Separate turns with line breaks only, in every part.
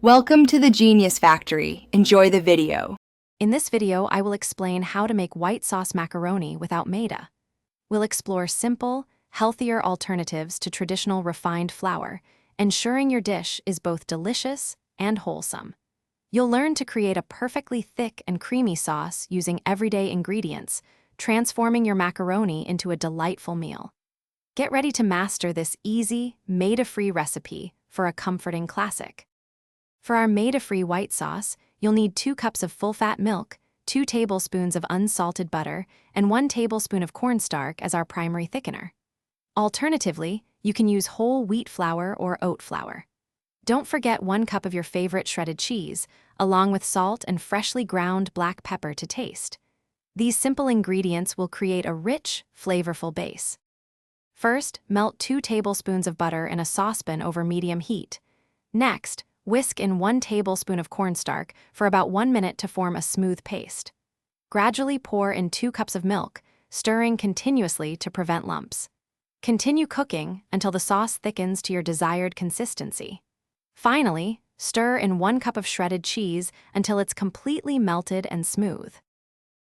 Welcome to the Genius Factory. Enjoy the video.
In this video, I will explain how to make white sauce macaroni without Maida. We'll explore simple, healthier alternatives to traditional refined flour, ensuring your dish is both delicious and wholesome. You'll learn to create a perfectly thick and creamy sauce using everyday ingredients, transforming your macaroni into a delightful meal. Get ready to master this easy, Maida-free recipe for a comforting classic. For our Maida-free white sauce, you'll need 2 cups of full-fat milk, 2 tablespoons of unsalted butter, and 1 tablespoon of cornstarch as our primary thickener. Alternatively, you can use whole wheat flour or oat flour. Don't forget 1 cup of your favorite shredded cheese, along with salt and freshly ground black pepper to taste. These simple ingredients will create a rich, flavorful base. First, melt 2 tablespoons of butter in a saucepan over medium heat. Next, whisk in 1 tablespoon of cornstarch for about 1 minute to form a smooth paste. Gradually pour in 2 cups of milk, stirring continuously to prevent lumps. Continue cooking until the sauce thickens to your desired consistency. Finally, stir in 1 cup of shredded cheese until it's completely melted and smooth.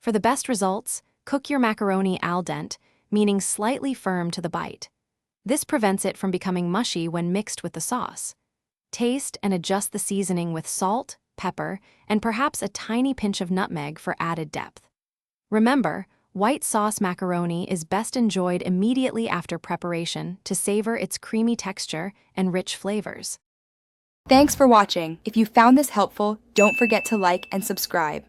For the best results, cook your macaroni al dente, meaning slightly firm to the bite. This prevents it from becoming mushy when mixed with the sauce. Taste and adjust the seasoning with salt, pepper, and perhaps a tiny pinch of nutmeg for added depth. Remember, white sauce macaroni is best enjoyed immediately after preparation to savor its creamy texture and rich flavors.
Thanks for watching. If you found this helpful, don't forget to like and subscribe.